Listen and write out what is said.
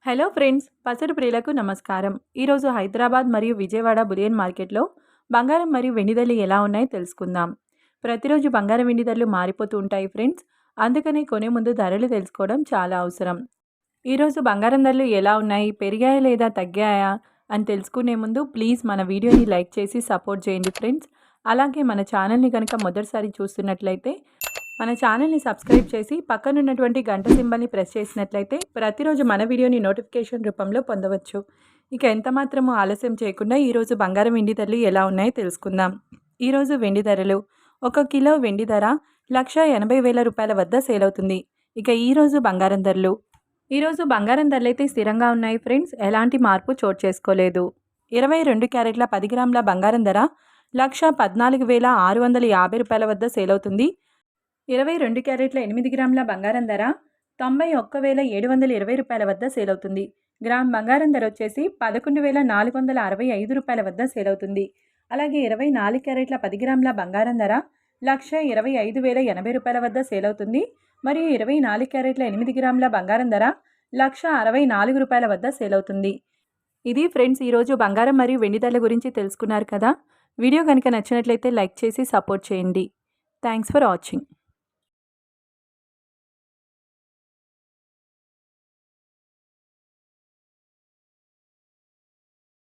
Hello friends, పసిడి ప్రియులకు నమస్కారం. ఈరోజు హైదరాబాద్ మరియు విజయవాడ బులియన్ మార్కెట్లో బంగారం మరియు వెండి ధరలు ఎలా ఉన్నాయో తెలుసుకుందాం. ప్రతిరోజు బంగారం వెండి ధరలు మారిపోతూ ఉంటాయి ఫ్రెండ్స్. అందుకని కొనే ముందు ధరలు తెలుసుకోవడం చాలా అవసరం. ఈరోజు బంగారం ధరలు ఎలా ఉన్నాయి, పెరిగాయా లేదా తగ్గాయా అని తెలుసుకునే ముందు ప్లీజ్ మన వీడియోని లైక్ చేసి సపోర్ట్ చేయండి ఫ్రెండ్స్. అలాగే మన ఛానల్ని కనుక మొదటిసారి చూస్తున్నట్లయితే మన ఛానల్ని సబ్స్క్రైబ్ చేసి పక్కనున్నటువంటి గంట సింబల్ని ప్రెస్ చేసినట్లయితే ప్రతిరోజు మన వీడియోని నోటిఫికేషన్ రూపంలో పొందవచ్చు. ఇక ఎంత మాత్రమూ ఆలస్యం చేయకుండా ఈరోజు బంగారం వెండి ధరలు ఎలా ఉన్నాయో తెలుసుకుందాం. ఈరోజు వెండి ధరలు, 1 కిలో వెండి ధర 1,80,000 రూపాయల వద్ద సేల్ అవుతుంది. ఇక ఈరోజు బంగారం ధరలు, ఈరోజు బంగారం ధరలు అయితే స్థిరంగా ఉన్నాయి ఫ్రెండ్స్. ఎలాంటి మార్పు చోటు చేసుకోలేదు. 22 క్యారెట్ల 10 గ్రాముల బంగారం ధర 1,14,650 రూపాయల వద్ద సేల్ అవుతుంది. 22 క్యారెట్ల 8 గ్రాముల బంగారం ధర 91,720 రూపాయల వద్ద సేల్ అవుతుంది. గ్రామ్ బంగారం ధర వచ్చేసి 11,465 రూపాయల వద్ద సేల్ అవుతుంది. అలాగే 24 క్యారెట్ల 10 గ్రాముల బంగారం ధర 1,25,080 రూపాయల వద్ద సేల్ అవుతుంది. మరియు 24 క్యారెట్ల 8 గ్రాముల బంగారం ధర 1,64 రూపాయల వద్ద సేల్ అవుతుంది. ఇది ఫ్రెండ్స్ ఈరోజు బంగారం మరియు వెండి ధరల గురించి తెలుసుకున్నారు కదా. వీడియో కనుక నచ్చినట్లయితే లైక్ చేసి సపోర్ట్ చేయండి. Thanks for watching.